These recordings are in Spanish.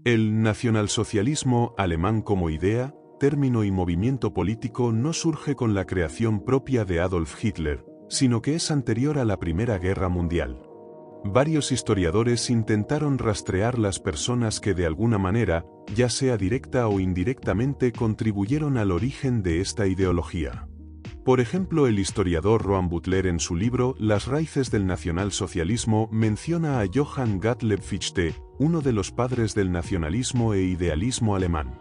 El nacionalsocialismo alemán como idea, término y movimiento político no surge con la creación propia de Adolf Hitler, sino que es anterior a la Primera Guerra Mundial. Varios historiadores intentaron rastrear las personas que de alguna manera, ya sea directa o indirectamente, contribuyeron al origen de esta ideología. Por ejemplo, el historiador Roland Butler en su libro Las raíces del nacionalsocialismo menciona a Johann Gottlieb Fichte, uno de los padres del nacionalismo e idealismo alemán.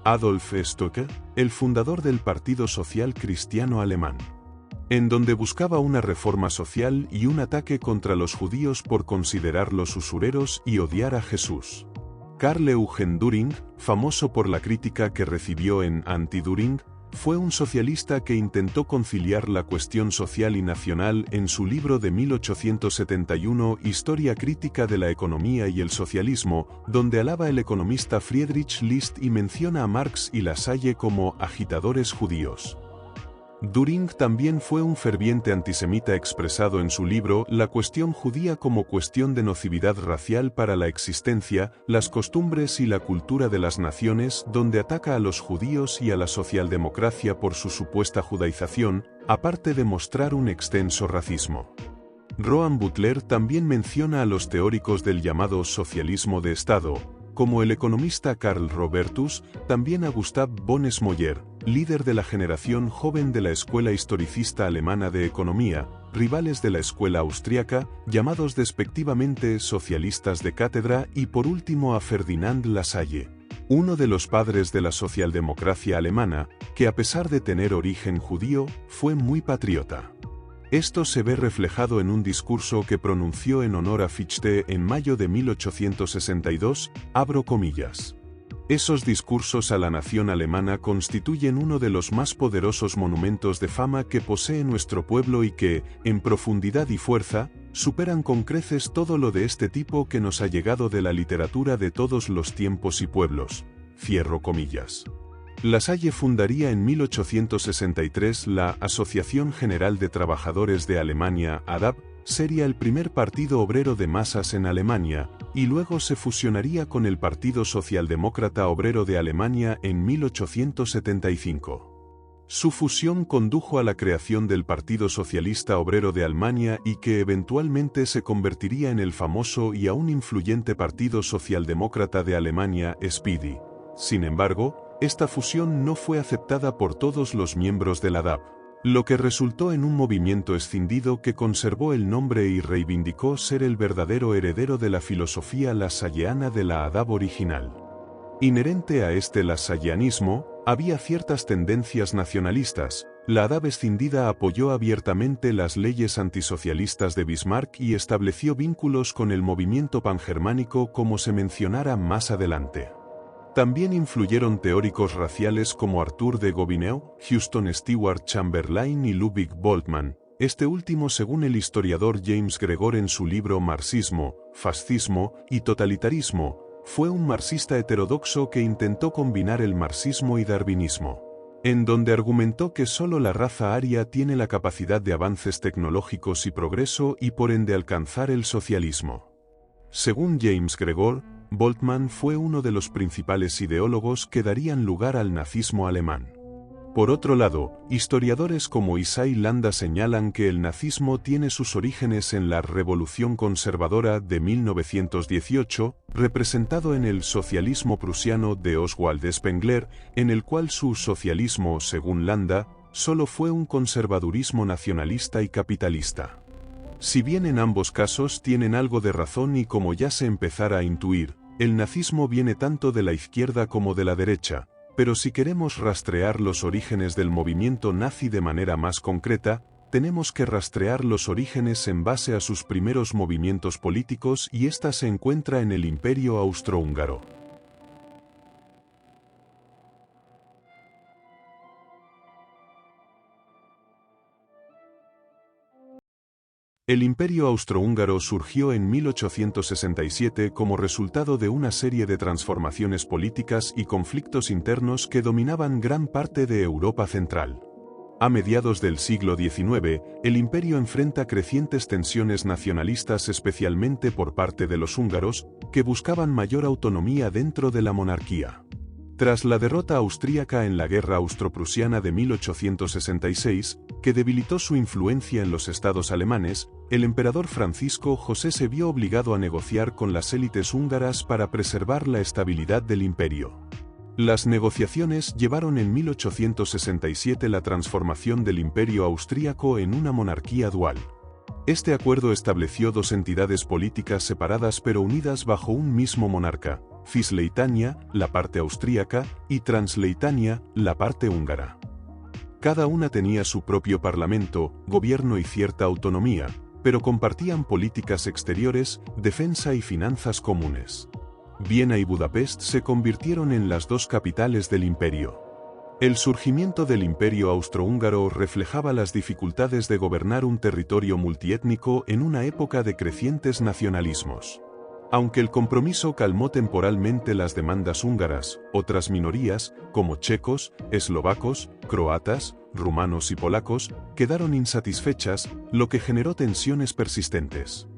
Adolf Stocker, el fundador del Partido Social Cristiano Alemán, en donde buscaba una reforma social y un ataque contra los judíos por considerarlos usureros y odiar a Jesús. Karl Eugen Düring, famoso por la crítica que recibió en Anti-Düring, fue un socialista que intentó conciliar la cuestión social y nacional en su libro de 1871 Historia crítica de la economía y el socialismo, donde alaba el economista Friedrich List y menciona a Marx y Lasalle como agitadores judíos. Düring también fue un ferviente antisemita expresado en su libro La cuestión judía como cuestión de nocividad racial para la existencia, las costumbres y la cultura de las naciones, donde ataca a los judíos y a la socialdemocracia por su supuesta judaización, aparte de mostrar un extenso racismo. Roland Butler también menciona a los teóricos del llamado socialismo de Estado, como el economista Karl Robertus, también a Gustav von Smoyer, líder de la generación joven de la escuela historicista alemana de economía, rivales de la escuela austriaca, llamados despectivamente socialistas de cátedra, y por último a Ferdinand Lassalle, uno de los padres de la socialdemocracia alemana, que a pesar de tener origen judío, fue muy patriota. Esto se ve reflejado en un discurso que pronunció en honor a Fichte en mayo de 1862, abro comillas. Esos discursos a la nación alemana constituyen uno de los más poderosos monumentos de fama que posee nuestro pueblo y que, en profundidad y fuerza, superan con creces todo lo de este tipo que nos ha llegado de la literatura de todos los tiempos y pueblos. Cierro comillas. Lasalle fundaría en 1863 la Asociación General de Trabajadores de Alemania, ADAP, sería el primer partido obrero de masas en Alemania, y luego se fusionaría con el Partido Socialdemócrata Obrero de Alemania en 1875. Su fusión condujo a la creación del Partido Socialista Obrero de Alemania y que eventualmente se convertiría en el famoso y aún influyente Partido Socialdemócrata de Alemania, SPD. Sin embargo, esta fusión no fue aceptada por todos los miembros de la ADAP, lo que resultó en un movimiento escindido que conservó el nombre y reivindicó ser el verdadero heredero de la filosofía lasalleana de la ADAP original. Inherente a este lasalleanismo, había ciertas tendencias nacionalistas. La ADAP escindida apoyó abiertamente las leyes antisocialistas de Bismarck y estableció vínculos con el movimiento pangermánico como se mencionará más adelante. También influyeron teóricos raciales como Arthur de Gobineau, Houston Stewart Chamberlain y Ludwig Boltzmann, este último según el historiador James Gregor en su libro Marxismo, Fascismo y Totalitarismo, fue un marxista heterodoxo que intentó combinar el marxismo y darwinismo, en donde argumentó que solo la raza aria tiene la capacidad de avances tecnológicos y progreso y por ende alcanzar el socialismo. Según James Gregor, Boltzmann fue uno de los principales ideólogos que darían lugar al nazismo alemán. Por otro lado, historiadores como Isai Landa señalan que el nazismo tiene sus orígenes en la Revolución Conservadora de 1918, representado en el socialismo prusiano de Oswald Spengler, en el cual su socialismo, según Landa, solo fue un conservadurismo nacionalista y capitalista. Si bien en ambos casos tienen algo de razón y como ya se empezara a intuir, el nazismo viene tanto de la izquierda como de la derecha, pero si queremos rastrear los orígenes del movimiento nazi de manera más concreta, tenemos que rastrear los orígenes en base a sus primeros movimientos políticos y esta se encuentra en el Imperio Austrohúngaro. El Imperio Austrohúngaro surgió en 1867 como resultado de una serie de transformaciones políticas y conflictos internos que dominaban gran parte de Europa Central. A mediados del siglo XIX, el imperio enfrenta crecientes tensiones nacionalistas, especialmente por parte de los húngaros, que buscaban mayor autonomía dentro de la monarquía. Tras la derrota austríaca en la Guerra Austro-Prusiana de 1866, que debilitó su influencia en los estados alemanes, el emperador Francisco José se vio obligado a negociar con las élites húngaras para preservar la estabilidad del imperio. Las negociaciones llevaron en 1867 la transformación del imperio austríaco en una monarquía dual. Este acuerdo estableció dos entidades políticas separadas pero unidas bajo un mismo monarca: Cisleitania, la parte austríaca, y Transleitania, la parte húngara. Cada una tenía su propio parlamento, gobierno y cierta autonomía, pero compartían políticas exteriores, defensa y finanzas comunes. Viena y Budapest se convirtieron en las dos capitales del imperio. El surgimiento del imperio austrohúngaro reflejaba las dificultades de gobernar un territorio multiétnico en una época de crecientes nacionalismos. Aunque el compromiso calmó temporalmente las demandas húngaras, otras minorías, como checos, eslovacos, croatas, rumanos y polacos, quedaron insatisfechas, lo que generó tensiones persistentes.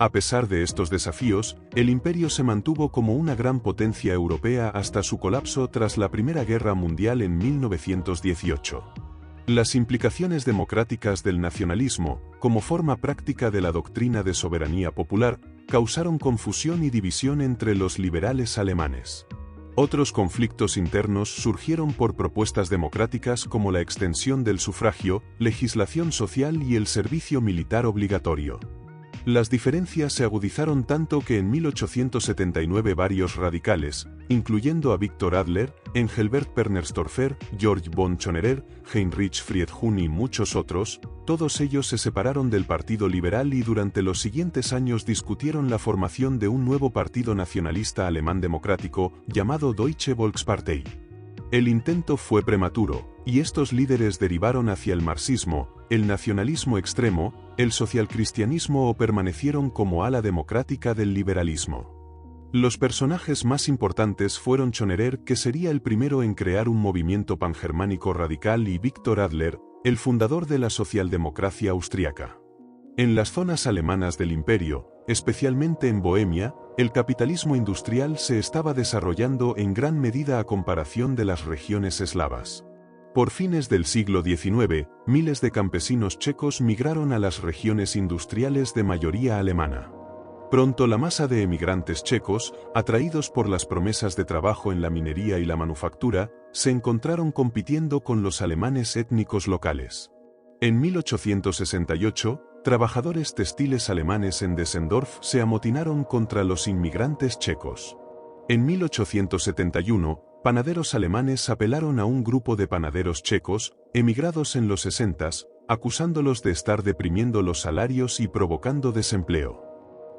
A pesar de estos desafíos, el imperio se mantuvo como una gran potencia europea hasta su colapso tras la Primera Guerra Mundial en 1918. Las implicaciones democráticas del nacionalismo, como forma práctica de la doctrina de soberanía popular, causaron confusión y división entre los liberales alemanes. Otros conflictos internos surgieron por propuestas democráticas como la extensión del sufragio, legislación social y el servicio militar obligatorio. Las diferencias se agudizaron tanto que en 1879 varios radicales, incluyendo a Viktor Adler, Engelbert Pernerstorfer, Georg von Schonerer, Heinrich Friedhun y muchos otros, todos ellos se separaron del Partido Liberal y durante los siguientes años discutieron la formación de un nuevo partido nacionalista alemán democrático, llamado Deutsche Volkspartei. El intento fue prematuro, y estos líderes derivaron hacia el marxismo, el nacionalismo extremo, el socialcristianismo o permanecieron como ala democrática del liberalismo. Los personajes más importantes fueron Schonerer, que sería el primero en crear un movimiento pangermánico radical, y Viktor Adler, el fundador de la socialdemocracia austríaca. En las zonas alemanas del imperio, especialmente en Bohemia, el capitalismo industrial se estaba desarrollando en gran medida a comparación de las regiones eslavas. Por fines del siglo XIX, miles de campesinos checos migraron a las regiones industriales de mayoría alemana. Pronto la masa de emigrantes checos, atraídos por las promesas de trabajo en la minería y la manufactura, se encontraron compitiendo con los alemanes étnicos locales. En 1868, trabajadores textiles alemanes en Düsseldorf se amotinaron contra los inmigrantes checos. En 1871, panaderos alemanes apelaron a un grupo de panaderos checos, emigrados en los 60s, acusándolos de estar deprimiendo los salarios y provocando desempleo.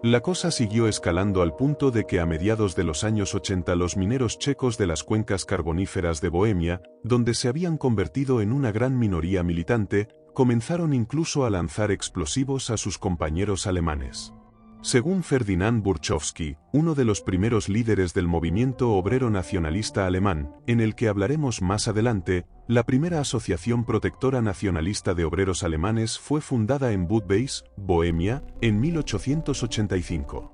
La cosa siguió escalando al punto de que a mediados de los años 80 los mineros checos de las cuencas carboníferas de Bohemia, donde se habían convertido en una gran minoría militante, comenzaron incluso a lanzar explosivos a sus compañeros alemanes. Según Ferdinand Burchowski, uno de los primeros líderes del movimiento obrero nacionalista alemán, en el que hablaremos más adelante, la primera asociación protectora nacionalista de obreros alemanes fue fundada en Budweis, Bohemia, en 1885.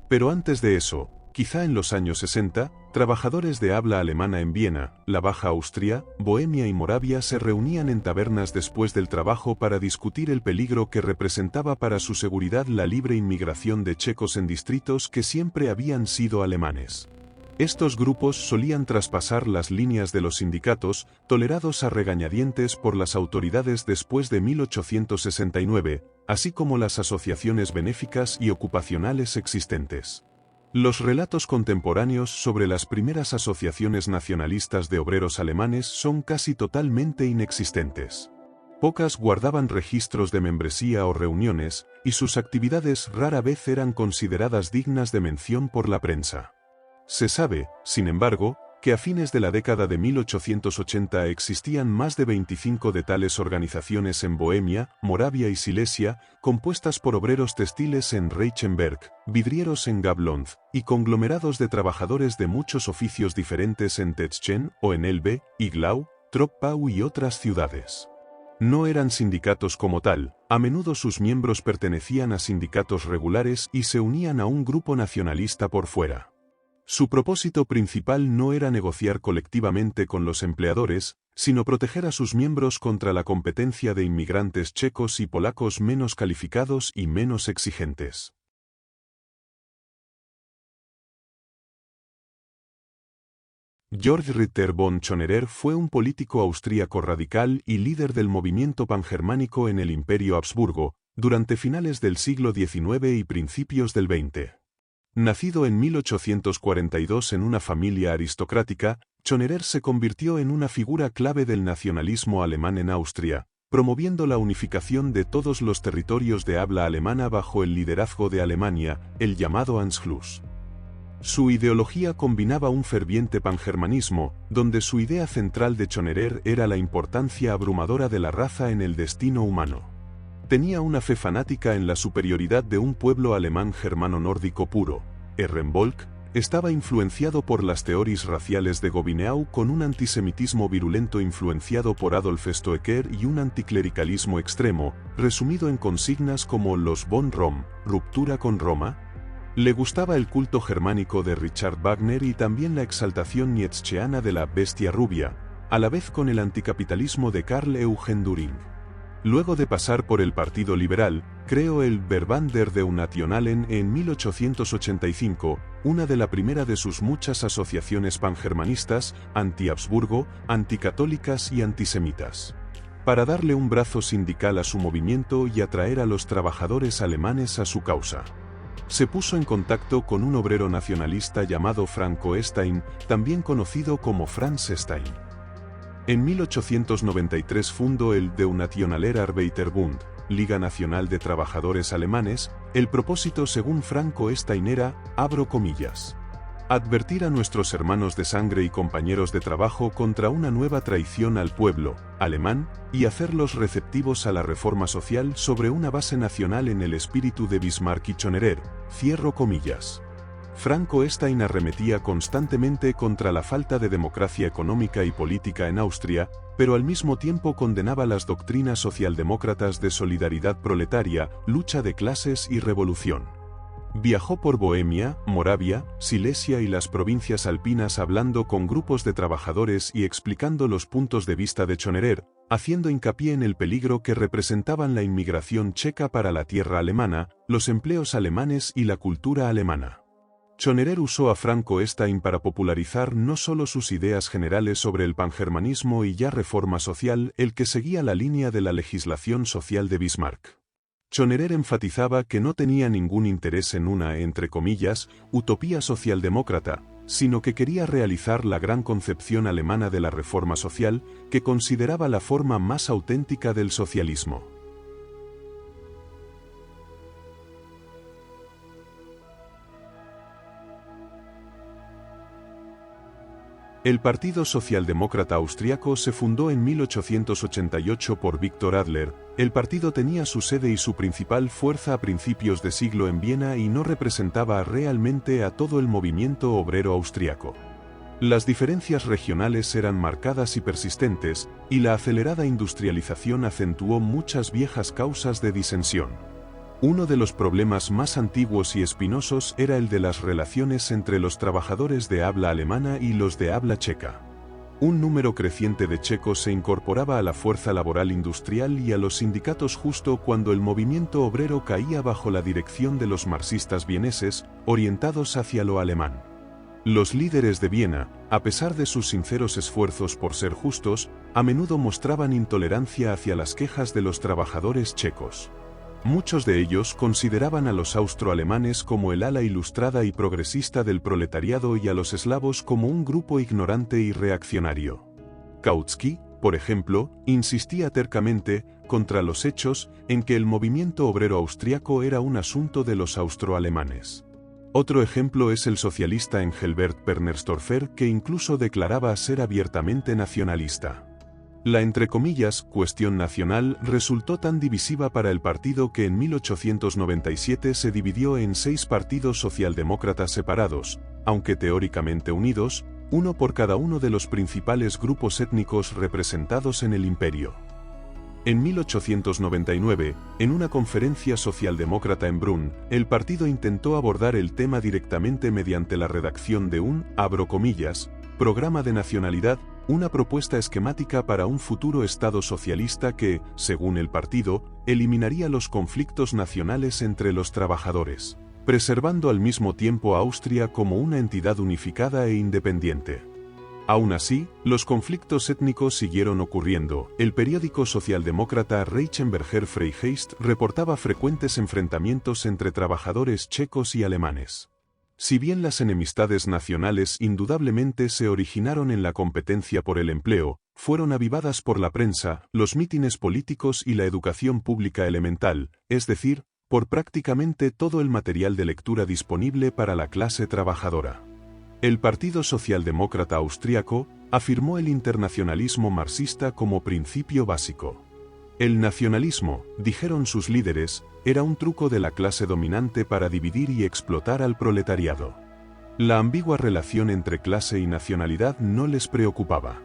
Pero antes de eso, quizá en los años 60, trabajadores de habla alemana en Viena, la Baja Austria, Bohemia y Moravia se reunían en tabernas después del trabajo para discutir el peligro que representaba para su seguridad la libre inmigración de checos en distritos que siempre habían sido alemanes. Estos grupos solían traspasar las líneas de los sindicatos, tolerados a regañadientes por las autoridades después de 1869, así como las asociaciones benéficas y ocupacionales existentes. Los relatos contemporáneos sobre las primeras asociaciones nacionalistas de obreros alemanes son casi totalmente inexistentes. Pocas guardaban registros de membresía o reuniones, y sus actividades rara vez eran consideradas dignas de mención por la prensa. Se sabe, sin embargo, que a fines de la década de 1880 existían más de 25 de tales organizaciones en Bohemia, Moravia y Silesia, compuestas por obreros textiles en Reichenberg, vidrieros en Gablonz, y conglomerados de trabajadores de muchos oficios diferentes en Teschen o en Elbe, Iglau, Troppau y otras ciudades. No eran sindicatos como tal, a menudo sus miembros pertenecían a sindicatos regulares y se unían a un grupo nacionalista por fuera. Su propósito principal no era negociar colectivamente con los empleadores, sino proteger a sus miembros contra la competencia de inmigrantes checos y polacos menos calificados y menos exigentes. Georg Ritter von Schonerer fue un político austríaco radical y líder del movimiento pangermánico en el Imperio Habsburgo, durante finales del siglo XIX y principios del XX. Nacido en 1842 en una familia aristocrática, Schonerer se convirtió en una figura clave del nacionalismo alemán en Austria, promoviendo la unificación de todos los territorios de habla alemana bajo el liderazgo de Alemania, el llamado Anschluss. Su ideología combinaba un ferviente pangermanismo, donde su idea central de Schonerer era la importancia abrumadora de la raza en el destino humano. Tenía una fe fanática en la superioridad de un pueblo alemán germano-nórdico puro. Ehrenvolk estaba influenciado por las teorías raciales de Gobineau con un antisemitismo virulento influenciado por Adolf Stoecker y un anticlericalismo extremo, resumido en consignas como los von Rom, ruptura con Roma. Le gustaba el culto germánico de Richard Wagner y también la exaltación nietzscheana de la bestia rubia, a la vez con el anticapitalismo de Karl Eugen Düring. Luego de pasar por el Partido Liberal, creó el Verband der Deutschnationalen en 1885, una de la primera de sus muchas asociaciones pangermanistas, anti-Habsburgo, anticatólicas y antisemitas. Para darle un brazo sindical a su movimiento y atraer a los trabajadores alemanes a su causa. Se puso en contacto con un obrero nacionalista llamado Frank Oestein, también conocido como Franz Stein. En 1893 fundó el Deutschnationaler Arbeiterbund, Liga Nacional de Trabajadores Alemanes. El propósito, según Frank Oestein, era, abro comillas, advertir a nuestros hermanos de sangre y compañeros de trabajo contra una nueva traición al pueblo alemán y hacerlos receptivos a la reforma social sobre una base nacional en el espíritu de Bismarck y Schonerer, cierro comillas. Frank Oestein arremetía constantemente contra la falta de democracia económica y política en Austria, pero al mismo tiempo condenaba las doctrinas socialdemócratas de solidaridad proletaria, lucha de clases y revolución. Viajó por Bohemia, Moravia, Silesia y las provincias alpinas hablando con grupos de trabajadores y explicando los puntos de vista de Schonerer, haciendo hincapié en el peligro que representaban la inmigración checa para la tierra alemana, los empleos alemanes y la cultura alemana. Schonerer usó a Frank Oestein para popularizar no solo sus ideas generales sobre el pangermanismo y ya reforma social, el que seguía la línea de la legislación social de Bismarck. Schonerer enfatizaba que no tenía ningún interés en una, entre comillas, utopía socialdemócrata, sino que quería realizar la gran concepción alemana de la reforma social, que consideraba la forma más auténtica del socialismo. El Partido Socialdemócrata Austriaco se fundó en 1888 por Viktor Adler. El partido tenía su sede y su principal fuerza a principios de siglo en Viena y no representaba realmente a todo el movimiento obrero austriaco. Las diferencias regionales eran marcadas y persistentes, y la acelerada industrialización acentuó muchas viejas causas de disensión. Uno de los problemas más antiguos y espinosos era el de las relaciones entre los trabajadores de habla alemana y los de habla checa. Un número creciente de checos se incorporaba a la fuerza laboral industrial y a los sindicatos justo cuando el movimiento obrero caía bajo la dirección de los marxistas vieneses, orientados hacia lo alemán. Los líderes de Viena, a pesar de sus sinceros esfuerzos por ser justos, a menudo mostraban intolerancia hacia las quejas de los trabajadores checos. Muchos de ellos consideraban a los austroalemanes como el ala ilustrada y progresista del proletariado y a los eslavos como un grupo ignorante y reaccionario. Kautsky, por ejemplo, insistía tercamente, contra los hechos, en que el movimiento obrero austriaco era un asunto de los austroalemanes. Otro ejemplo es el socialista Engelbert Pernerstorfer, que incluso declaraba ser abiertamente nacionalista. La entre comillas cuestión nacional resultó tan divisiva para el partido que en 1897 se dividió en 6 partidos socialdemócratas separados, aunque teóricamente unidos, uno por cada uno de los principales grupos étnicos representados en el imperio. En 1899, en una conferencia socialdemócrata en Brunn, el partido intentó abordar el tema directamente mediante la redacción de un, abro comillas, programa de nacionalidad, una propuesta esquemática para un futuro Estado socialista que, según el partido, eliminaría los conflictos nacionales entre los trabajadores, preservando al mismo tiempo a Austria como una entidad unificada e independiente. Aún así, los conflictos étnicos siguieron ocurriendo. El periódico socialdemócrata Reichenberger Freigeist reportaba frecuentes enfrentamientos entre trabajadores checos y alemanes. Si bien las enemistades nacionales indudablemente se originaron en la competencia por el empleo, fueron avivadas por la prensa, los mítines políticos y la educación pública elemental, es decir, por prácticamente todo el material de lectura disponible para la clase trabajadora. El Partido Socialdemócrata Austriaco afirmó el internacionalismo marxista como principio básico. El nacionalismo, dijeron sus líderes, era un truco de la clase dominante para dividir y explotar al proletariado. La ambigua relación entre clase y nacionalidad no les preocupaba.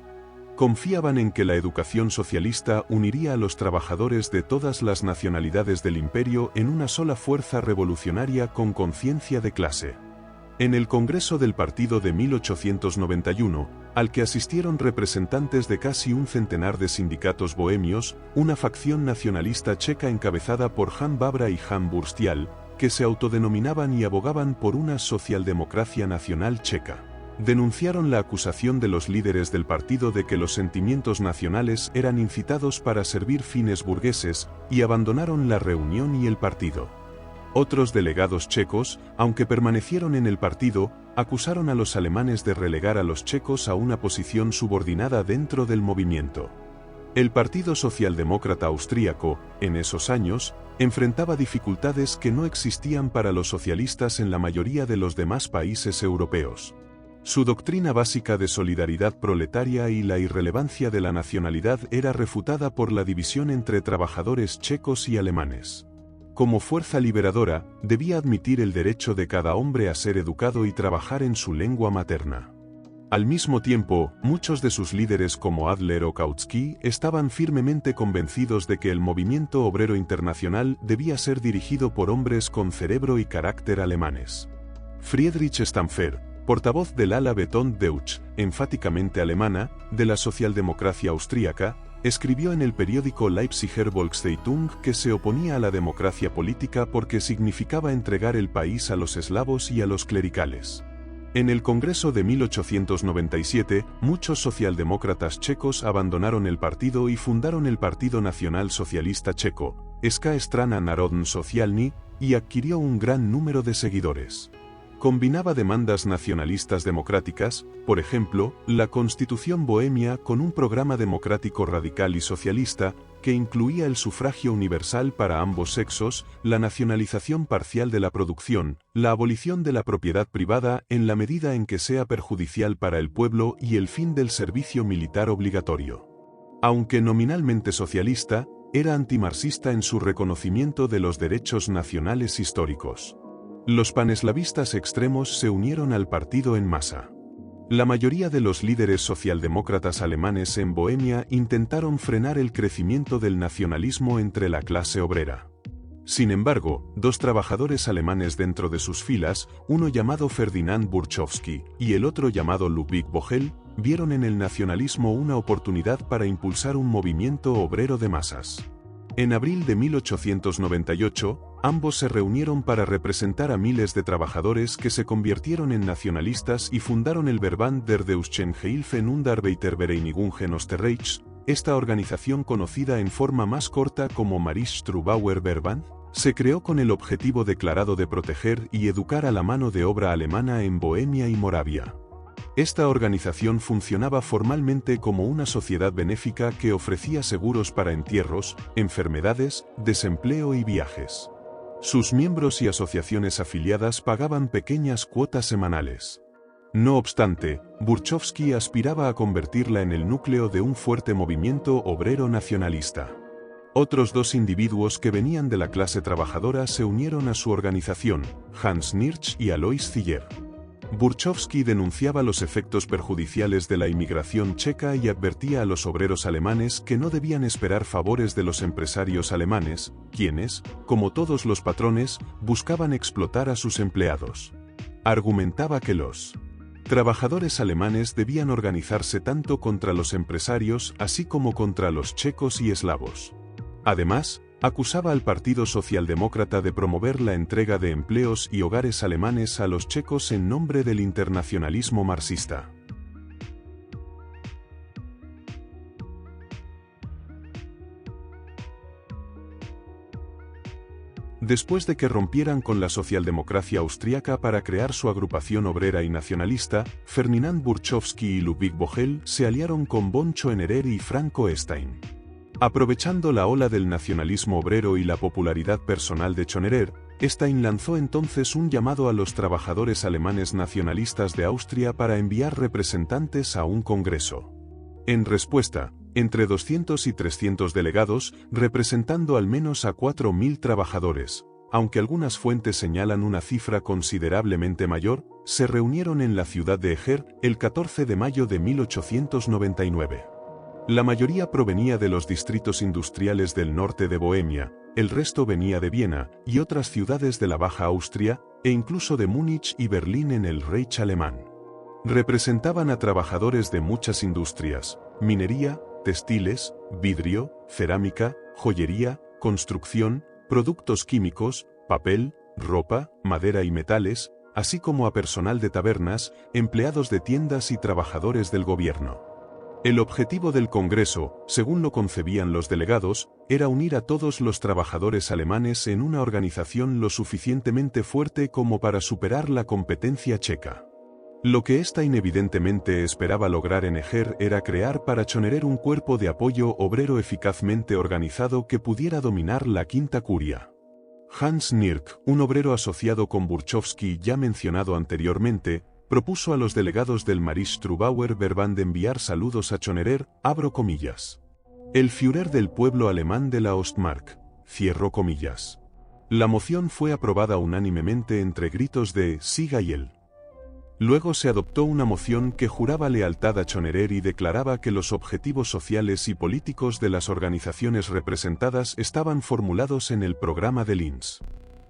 Confiaban en que la educación socialista uniría a los trabajadores de todas las nacionalidades del imperio en una sola fuerza revolucionaria con conciencia de clase. En el Congreso del Partido de 1891, al que asistieron representantes de casi un centenar de sindicatos bohemios, una facción nacionalista checa encabezada por Jan Babra y Jan Burstial, que se autodenominaban y abogaban por una socialdemocracia nacional checa, denunciaron la acusación de los líderes del partido de que los sentimientos nacionales eran incitados para servir fines burgueses, y abandonaron la reunión y el partido. Otros delegados checos, aunque permanecieron en el partido, acusaron a los alemanes de relegar a los checos a una posición subordinada dentro del movimiento. El Partido Socialdemócrata Austríaco, en esos años, enfrentaba dificultades que no existían para los socialistas en la mayoría de los demás países europeos. Su doctrina básica de solidaridad proletaria y la irrelevancia de la nacionalidad era refutada por la división entre trabajadores checos y alemanes. Como fuerza liberadora, debía admitir el derecho de cada hombre a ser educado y trabajar en su lengua materna. Al mismo tiempo, muchos de sus líderes como Adler o Kautsky estaban firmemente convencidos de que el movimiento obrero internacional debía ser dirigido por hombres con cerebro y carácter alemanes. Friedrich Stampfer, portavoz del ala Beton Deutsch, enfáticamente alemana, de la socialdemocracia austríaca, escribió en el periódico Leipziger Volkszeitung que se oponía a la democracia política porque significaba entregar el país a los eslavos y a los clericales. En el Congreso de 1897, muchos socialdemócratas checos abandonaron el partido y fundaron el Partido Nacional Socialista Checo, Ska Strana Narodna Socialny, y adquirió un gran número de seguidores. Combinaba demandas nacionalistas democráticas, por ejemplo, la Constitución bohemia con un programa democrático radical y socialista, que incluía el sufragio universal para ambos sexos, la nacionalización parcial de la producción, la abolición de la propiedad privada en la medida en que sea perjudicial para el pueblo y el fin del servicio militar obligatorio. Aunque nominalmente socialista, era antimarxista en su reconocimiento de los derechos nacionales históricos. Los paneslavistas extremos se unieron al partido en masa. La mayoría de los líderes socialdemócratas alemanes en Bohemia intentaron frenar el crecimiento del nacionalismo entre la clase obrera. Sin embargo, dos trabajadores alemanes dentro de sus filas, uno llamado Ferdinand Burchowski y el otro llamado Ludwig Vogel, vieron en el nacionalismo una oportunidad para impulsar un movimiento obrero de masas. En abril de 1898, ambos se reunieron para representar a miles de trabajadores que se convirtieron en nacionalistas y fundaron el Verband der Deutschen Gehilfen und Arbeitervereinigungen Österreichs, esta organización conocida en forma más corta como Maris-Strubauer Verband, se creó con el objetivo declarado de proteger y educar a la mano de obra alemana en Bohemia y Moravia. Esta organización funcionaba formalmente como una sociedad benéfica que ofrecía seguros para entierros, enfermedades, desempleo y viajes. Sus miembros y asociaciones afiliadas pagaban pequeñas cuotas semanales. No obstante, Burchowski aspiraba a convertirla en el núcleo de un fuerte movimiento obrero nacionalista. Otros dos individuos que venían de la clase trabajadora se unieron a su organización, Hans Nirsch y Alois Ziller. Burchowski denunciaba los efectos perjudiciales de la inmigración checa y advertía a los obreros alemanes que no debían esperar favores de los empresarios alemanes, quienes, como todos los patrones, buscaban explotar a sus empleados. Argumentaba que los trabajadores alemanes debían organizarse tanto contra los empresarios así como contra los checos y eslavos. Además, acusaba al Partido Socialdemócrata de promover la entrega de empleos y hogares alemanes a los checos en nombre del internacionalismo marxista. Después de que rompieran con la socialdemocracia austríaca para crear su agrupación obrera y nacionalista, Ferdinand Burchowski y Ludwig Vogel se aliaron con von Schoenerer y Franco Stein. Aprovechando la ola del nacionalismo obrero y la popularidad personal de Schoenerer, Stein lanzó entonces un llamado a los trabajadores alemanes nacionalistas de Austria para enviar representantes a un congreso. En respuesta, entre 200 y 300 delegados, representando al menos a 4.000 trabajadores, aunque algunas fuentes señalan una cifra considerablemente mayor, se reunieron en la ciudad de Eger el 14 de mayo de 1899. La mayoría provenía de los distritos industriales del norte de Bohemia, el resto venía de Viena y otras ciudades de la Baja Austria, e incluso de Múnich y Berlín en el Reich alemán. Representaban a trabajadores de muchas industrias: minería, textiles, vidrio, cerámica, joyería, construcción, productos químicos, papel, ropa, madera y metales, así como a personal de tabernas, empleados de tiendas y trabajadores del gobierno. El objetivo del Congreso, según lo concebían los delegados, era unir a todos los trabajadores alemanes en una organización lo suficientemente fuerte como para superar la competencia checa. Lo que Stein evidentemente esperaba lograr en Eger era crear para Schoenerer un cuerpo de apoyo obrero eficazmente organizado que pudiera dominar la Quinta Curia. Hans Nierk, un obrero asociado con Burchowski ya mencionado anteriormente, propuso a los delegados del Maris-Trubauer Verband enviar saludos a Schoenerer, abro comillas. El Führer del pueblo alemán de la Ostmark, cierro comillas. La moción fue aprobada unánimemente entre gritos de «Siga y él». Luego se adoptó una moción que juraba lealtad a Schoenerer y declaraba que los objetivos sociales y políticos de las organizaciones representadas estaban formulados en el programa de Linz.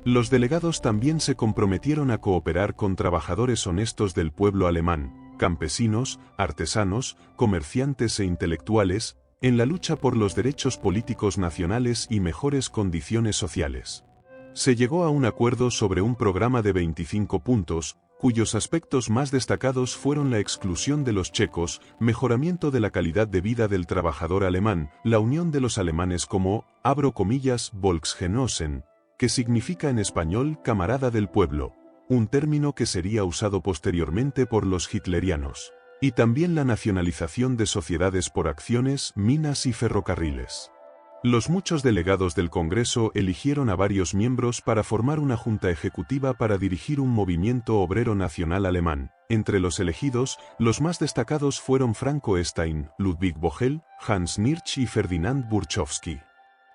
Los delegados también se comprometieron a cooperar con trabajadores honestos del pueblo alemán, campesinos, artesanos, comerciantes e intelectuales, en la lucha por los derechos políticos nacionales y mejores condiciones sociales. Se llegó a un acuerdo sobre un programa de 25 puntos, cuyos aspectos más destacados fueron la exclusión de los checos, mejoramiento de la calidad de vida del trabajador alemán, la unión de los alemanes como, abro comillas, Volksgenossen, que significa en español camarada del pueblo, un término que sería usado posteriormente por los hitlerianos, y también la nacionalización de sociedades por acciones, minas y ferrocarriles. Los muchos delegados del Congreso eligieron a varios miembros para formar una junta ejecutiva para dirigir un movimiento obrero nacional alemán. Entre los elegidos, los más destacados fueron Franco Stein, Ludwig Vogel, Hans Nierk y Ferdinand Burchowski.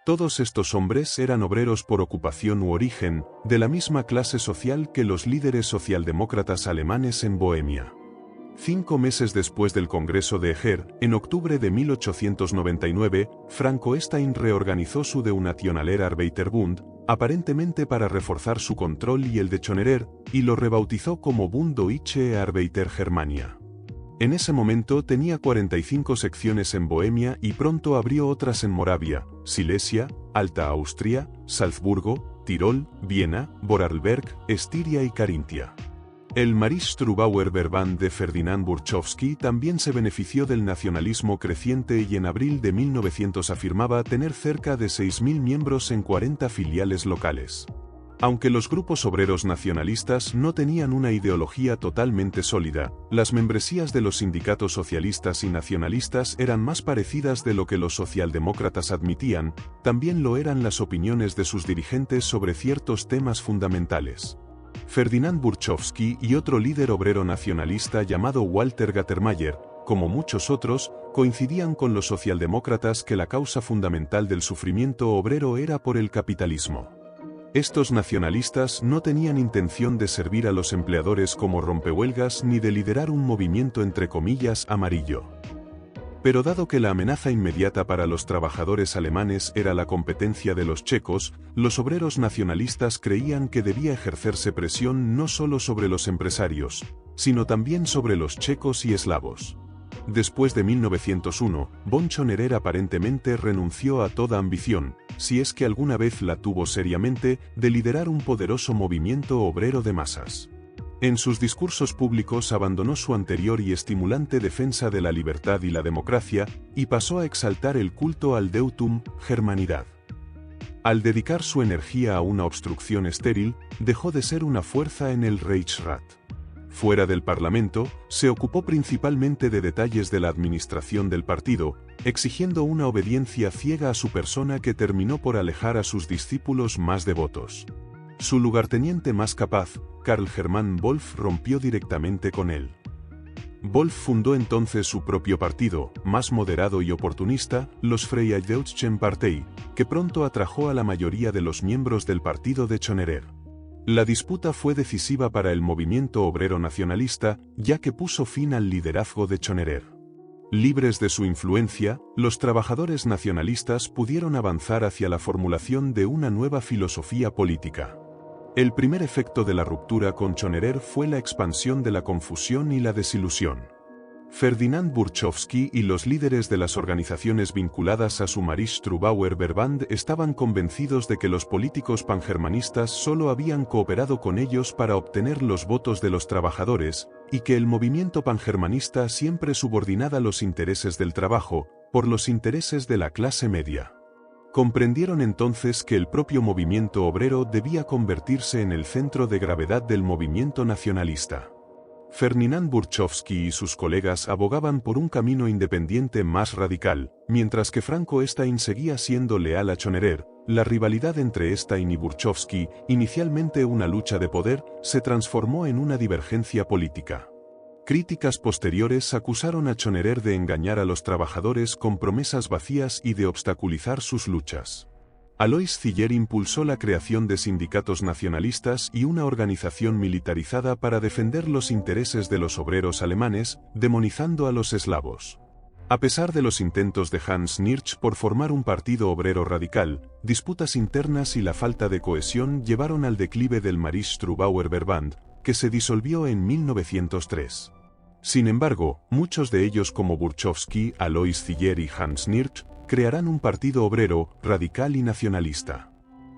Todos estos hombres eran obreros por ocupación u origen, de la misma clase social que los líderes socialdemócratas alemanes en Bohemia. 5 meses después del Congreso de Eger, en octubre de 1899, Franco Stein reorganizó su Der Nationaler Arbeiterbund, aparentemente para reforzar su control y el de Schoenerer, y lo rebautizó como Bund Deutsche Arbeiter Germania. En ese momento tenía 45 secciones en Bohemia y pronto abrió otras en Moravia, Silesia, Alta Austria, Salzburgo, Tirol, Viena, Vorarlberg, Estiria y Carintia. El Maris-Trubauer Verband de Ferdinand Burchowski también se benefició del nacionalismo creciente y en abril de 1900 afirmaba tener cerca de 6.000 miembros en 40 filiales locales. Aunque los grupos obreros nacionalistas no tenían una ideología totalmente sólida, las membresías de los sindicatos socialistas y nacionalistas eran más parecidas de lo que los socialdemócratas admitían, también lo eran las opiniones de sus dirigentes sobre ciertos temas fundamentales. Ferdinand Burchowski y otro líder obrero nacionalista llamado Walter Gattermayer, como muchos otros, coincidían con los socialdemócratas que la causa fundamental del sufrimiento obrero era por el capitalismo. Estos nacionalistas no tenían intención de servir a los empleadores como rompehuelgas ni de liderar un movimiento entre comillas amarillo. Pero dado que la amenaza inmediata para los trabajadores alemanes era la competencia de los checos, los obreros nacionalistas creían que debía ejercerse presión no solo sobre los empresarios, sino también sobre los checos y eslavos. Después de 1901, von Schonerer aparentemente renunció a toda ambición, si es que alguna vez la tuvo seriamente, de liderar un poderoso movimiento obrero de masas. En sus discursos públicos abandonó su anterior y estimulante defensa de la libertad y la democracia, y pasó a exaltar el culto al Deutum, germanidad. Al dedicar su energía a una obstrucción estéril, dejó de ser una fuerza en el Reichsrat. Fuera del Parlamento, se ocupó principalmente de detalles de la administración del partido, exigiendo una obediencia ciega a su persona que terminó por alejar a sus discípulos más devotos. Su lugarteniente más capaz, Karl Hermann Wolff, rompió directamente con él. Wolff fundó entonces su propio partido, más moderado y oportunista, los Freie Deutsche Partei, que pronto atrajo a la mayoría de los miembros del partido de Schonerer. La disputa fue decisiva para el movimiento obrero nacionalista, ya que puso fin al liderazgo de Schonerer. Libres de su influencia, los trabajadores nacionalistas pudieron avanzar hacia la formulación de una nueva filosofía política. El primer efecto de la ruptura con Schonerer fue la expansión de la confusión y la desilusión. Ferdinand Burchowski y los líderes de las organizaciones vinculadas a su Maris-Trubauer Verband estaban convencidos de que los políticos pangermanistas solo habían cooperado con ellos para obtener los votos de los trabajadores, y que el movimiento pangermanista siempre subordinaba los intereses del trabajo por los intereses de la clase media. Comprendieron entonces que el propio movimiento obrero debía convertirse en el centro de gravedad del movimiento nacionalista. Ferdinand Burchowski y sus colegas abogaban por un camino independiente más radical, mientras que Frankenstein seguía siendo leal a Schonerer. La rivalidad entre Stein y Burchowski, inicialmente una lucha de poder, se transformó en una divergencia política. Críticas posteriores acusaron a Schonerer de engañar a los trabajadores con promesas vacías y de obstaculizar sus luchas. Alois Ziller impulsó la creación de sindicatos nacionalistas y una organización militarizada para defender los intereses de los obreros alemanes, demonizando a los eslavos. A pesar de los intentos de Hans Nirsch por formar un partido obrero radical, disputas internas y la falta de cohesión llevaron al declive del Maris-Trubauer Verband, que se disolvió en 1903. Sin embargo, muchos de ellos como Burchowski, Alois Ziller y Hans Nirsch, crearán un partido obrero, radical y nacionalista.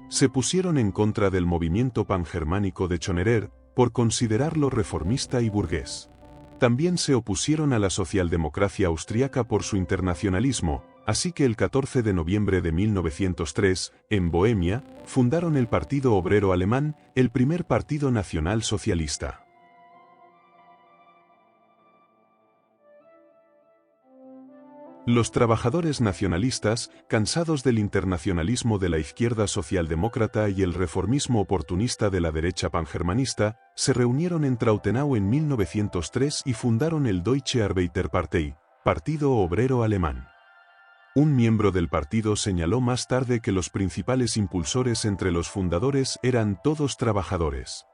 Se pusieron en contra del movimiento pangermánico de Schonerer, por considerarlo reformista y burgués. También se opusieron a la socialdemocracia austríaca por su internacionalismo, así que el 14 de noviembre de 1903, en Bohemia, fundaron el Partido Obrero Alemán, el primer partido nacional socialista. Los trabajadores nacionalistas, cansados del internacionalismo de la izquierda socialdemócrata y el reformismo oportunista de la derecha pangermanista, se reunieron en Trautenau en 1903 y fundaron el Deutsche Arbeiterpartei, Partido Obrero Alemán. Un miembro del partido señaló más tarde que los principales impulsores entre los fundadores eran todos trabajadores.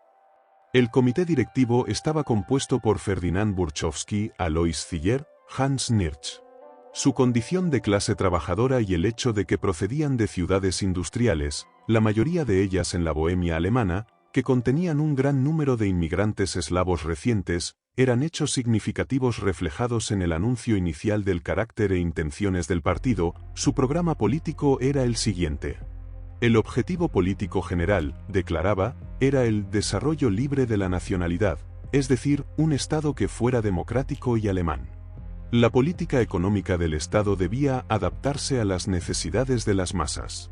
El comité directivo estaba compuesto por Ferdinand Burchowski, Alois Ziller, Hans Nirsch. Su condición de clase trabajadora y el hecho de que procedían de ciudades industriales, la mayoría de ellas en la Bohemia alemana, que contenían un gran número de inmigrantes eslavos recientes, eran hechos significativos reflejados en el anuncio inicial del carácter e intenciones del partido. Su programa político era el siguiente. El objetivo político general, declaraba, era el desarrollo libre de la nacionalidad, es decir, un Estado que fuera democrático y alemán. La política económica del Estado debía adaptarse a las necesidades de las masas.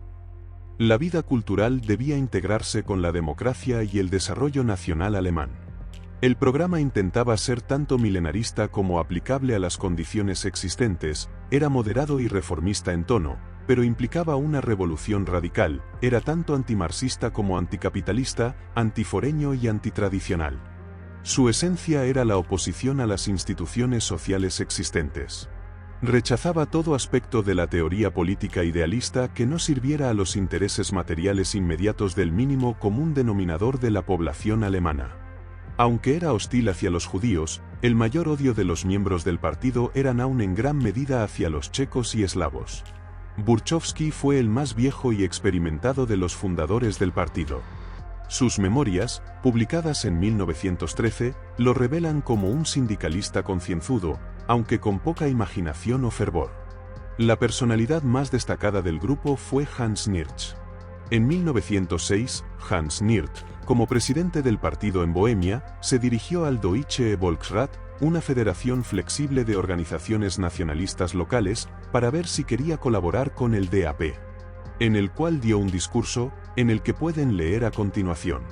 La vida cultural debía integrarse con la democracia y el desarrollo nacional alemán. El programa intentaba ser tanto milenarista como aplicable a las condiciones existentes, era moderado y reformista en tono, pero implicaba una revolución radical, era tanto antimarxista como anticapitalista, antiforeño y antitradicional. Su esencia era la oposición a las instituciones sociales existentes. Rechazaba todo aspecto de la teoría política idealista que no sirviera a los intereses materiales inmediatos del mínimo común denominador de la población alemana. Aunque era hostil hacia los judíos, el mayor odio de los miembros del partido eran aún en gran medida hacia los checos y eslavos. Burchowski fue el más viejo y experimentado de los fundadores del partido. Sus memorias, publicadas en 1913, lo revelan como un sindicalista concienzudo, aunque con poca imaginación o fervor. La personalidad más destacada del grupo fue Hans Niertz. En 1906, Hans Niertz, como presidente del partido en Bohemia, se dirigió al Deutsche Volksrat, una federación flexible de organizaciones nacionalistas locales, para ver si quería colaborar con el DAP, en el cual dio un discurso, en el que pueden leer a continuación.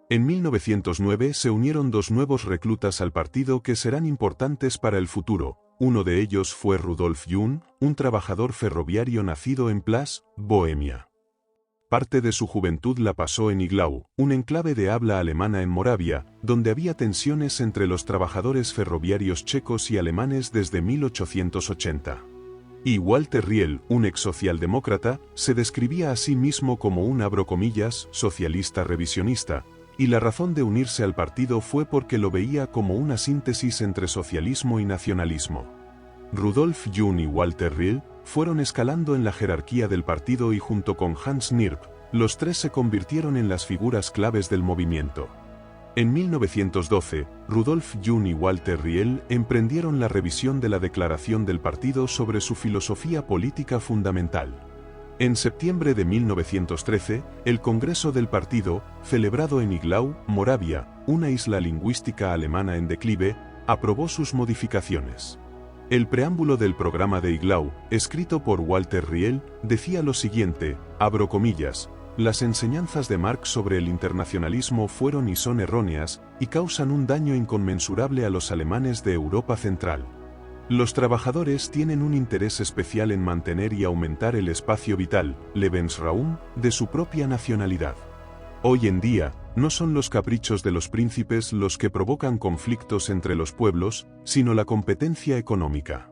En 1909 se unieron dos nuevos reclutas al partido que serán importantes para el futuro. Uno de ellos fue Rudolf Jung, un trabajador ferroviario nacido en Plas, Bohemia. Parte de su juventud la pasó en Iglau, un enclave de habla alemana en Moravia, donde había tensiones entre los trabajadores ferroviarios checos y alemanes desde 1880. Y Walter Riel, un ex socialdemócrata, se describía a sí mismo como un socialista revisionista, y la razón de unirse al partido fue porque lo veía como una síntesis entre socialismo y nacionalismo. Rudolf Jung y Walter Riel fueron escalando en la jerarquía del partido y junto con Hans Niertz, los tres se convirtieron en las figuras claves del movimiento. En 1912, Rudolf Jung y Walter Riel emprendieron la revisión de la declaración del partido sobre su filosofía política fundamental. En septiembre de 1913, el Congreso del Partido, celebrado en Iglau, Moravia, una isla lingüística alemana en declive, aprobó sus modificaciones. El preámbulo del programa de Iglau, escrito por Walter Riel, decía lo siguiente, abro comillas, las enseñanzas de Marx sobre el internacionalismo fueron y son erróneas, y causan un daño inconmensurable a los alemanes de Europa Central. Los trabajadores tienen un interés especial en mantener y aumentar el espacio vital, Lebensraum, de su propia nacionalidad. Hoy en día, no son los caprichos de los príncipes los que provocan conflictos entre los pueblos, sino la competencia económica.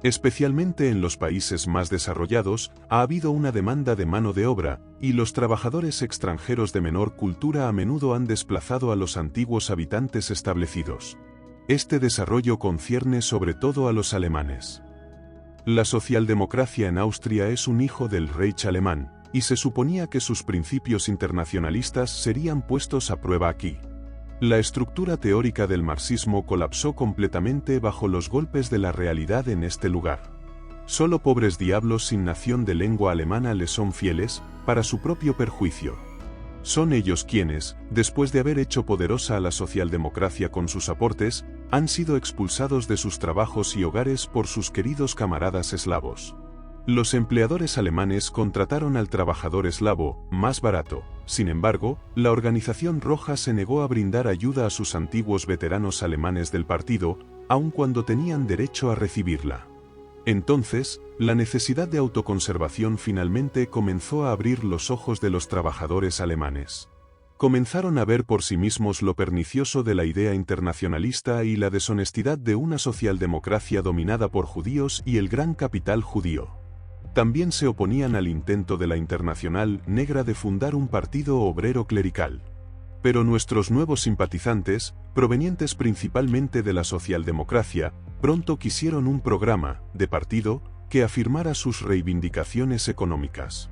Especialmente en los países más desarrollados, ha habido una demanda de mano de obra, y los trabajadores extranjeros de menor cultura a menudo han desplazado a los antiguos habitantes establecidos. Este desarrollo concierne sobre todo a los alemanes. La socialdemocracia en Austria es un hijo del Reich alemán, y se suponía que sus principios internacionalistas serían puestos a prueba aquí. La estructura teórica del marxismo colapsó completamente bajo los golpes de la realidad en este lugar. Solo pobres diablos sin nación de lengua alemana les son fieles, para su propio perjuicio. Son ellos quienes, después de haber hecho poderosa a la socialdemocracia con sus aportes, han sido expulsados de sus trabajos y hogares por sus queridos camaradas eslavos. Los empleadores alemanes contrataron al trabajador eslavo, más barato. Sin embargo, la Organización Roja se negó a brindar ayuda a sus antiguos veteranos alemanes del partido, aun cuando tenían derecho a recibirla. Entonces, la necesidad de autoconservación finalmente comenzó a abrir los ojos de los trabajadores alemanes. Comenzaron a ver por sí mismos lo pernicioso de la idea internacionalista y la deshonestidad de una socialdemocracia dominada por judíos y el gran capital judío. También se oponían al intento de la Internacional Negra de fundar un partido obrero clerical. Pero nuestros nuevos simpatizantes, provenientes principalmente de la socialdemocracia, pronto quisieron un programa, de partido, que afirmara sus reivindicaciones económicas.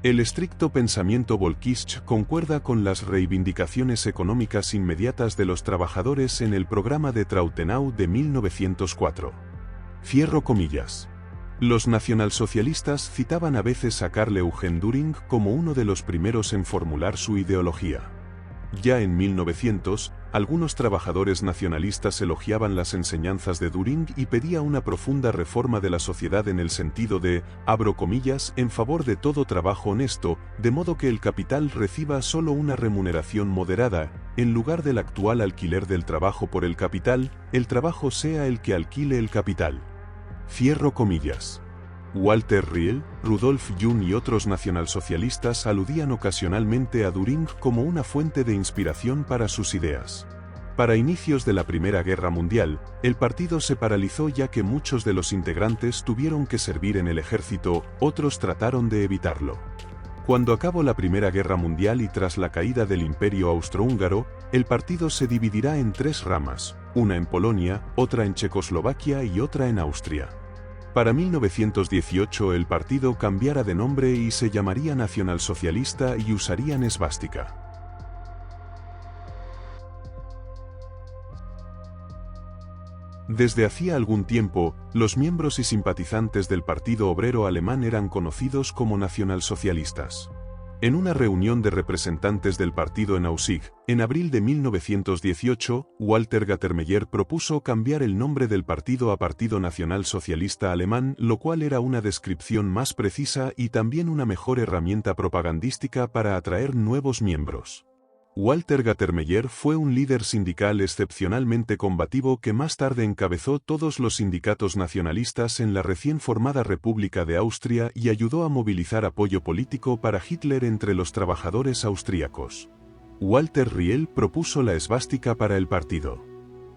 El estricto pensamiento volkist concuerda con las reivindicaciones económicas inmediatas de los trabajadores en el programa de Trautenau de 1904. Cierro comillas. Los nacionalsocialistas citaban a veces a Karl Eugen Düring como uno de los primeros en formular su ideología. Ya en 1900, algunos trabajadores nacionalistas elogiaban las enseñanzas de Düring y pedía una profunda reforma de la sociedad en el sentido de, abro comillas, en favor de todo trabajo honesto, de modo que el capital reciba solo una remuneración moderada, en lugar del actual alquiler del trabajo por el capital, el trabajo sea el que alquile el capital. Cierro comillas. Walter Riehl, Rudolf Jung y otros nacionalsocialistas aludían ocasionalmente a Düring como una fuente de inspiración para sus ideas. Para inicios de la Primera Guerra Mundial, el partido se paralizó ya que muchos de los integrantes tuvieron que servir en el ejército, otros trataron de evitarlo. Cuando acabó la Primera Guerra Mundial y tras la caída del Imperio Austrohúngaro, el partido se dividirá en tres ramas, una en Polonia, otra en Checoslovaquia y otra en Austria. Para 1918 el partido cambiara de nombre y se llamaría Nacionalsocialista y usarían esvástica. Desde hacía algún tiempo, los miembros y simpatizantes del Partido Obrero Alemán eran conocidos como nacionalsocialistas. En una reunión de representantes del partido en Aussig, en abril de 1918, Walter Gattermeyer propuso cambiar el nombre del partido a Partido Nacional Socialista Alemán, lo cual era una descripción más precisa y también una mejor herramienta propagandística para atraer nuevos miembros. Walter Gattermeyer fue un líder sindical excepcionalmente combativo que más tarde encabezó todos los sindicatos nacionalistas en la recién formada República de Austria y ayudó a movilizar apoyo político para Hitler entre los trabajadores austríacos. Walter Riehl propuso la esvástica para el partido.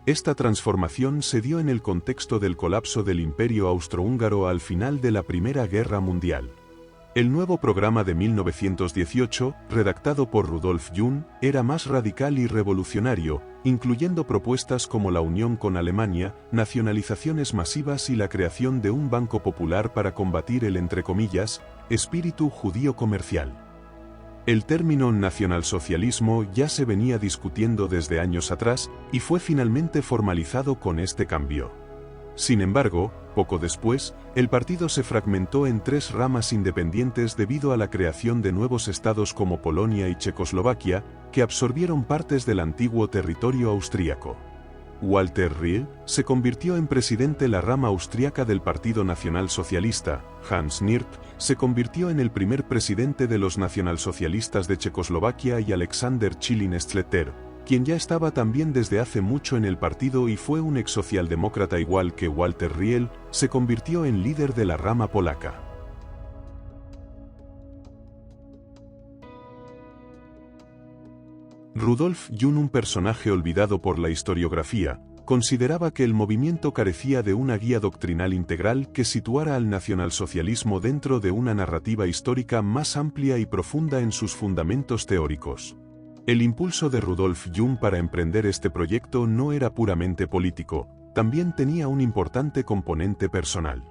Esta transformación se dio en el contexto del colapso del Imperio Austrohúngaro al final de la Primera Guerra Mundial. El nuevo programa de 1918, redactado por Rudolf Jung, era más radical y revolucionario, incluyendo propuestas como la unión con Alemania, nacionalizaciones masivas y la creación de un banco popular para combatir el, entre comillas, espíritu judío comercial. El término nacionalsocialismo ya se venía discutiendo desde años atrás y fue finalmente formalizado con este cambio. Sin embargo, poco después, el partido se fragmentó en tres ramas independientes debido a la creación de nuevos estados como Polonia y Checoslovaquia, que absorbieron partes del antiguo territorio austríaco. Walter Riehl se convirtió en presidente de la rama austríaca del Partido Nacional Socialista. Hans Nirp se convirtió en el primer presidente de los nacionalsocialistas de Checoslovaquia y Alexander Chilin-Stleter, quien ya estaba también desde hace mucho en el partido y fue un ex socialdemócrata igual que Walter Riehl, se convirtió en líder de la rama polaca. Rudolf Jung, un personaje olvidado por la historiografía, consideraba que el movimiento carecía de una guía doctrinal integral que situara al nacionalsocialismo dentro de una narrativa histórica más amplia y profunda en sus fundamentos teóricos. El impulso de Rudolf Jung para emprender este proyecto no era puramente político, también tenía un importante componente personal.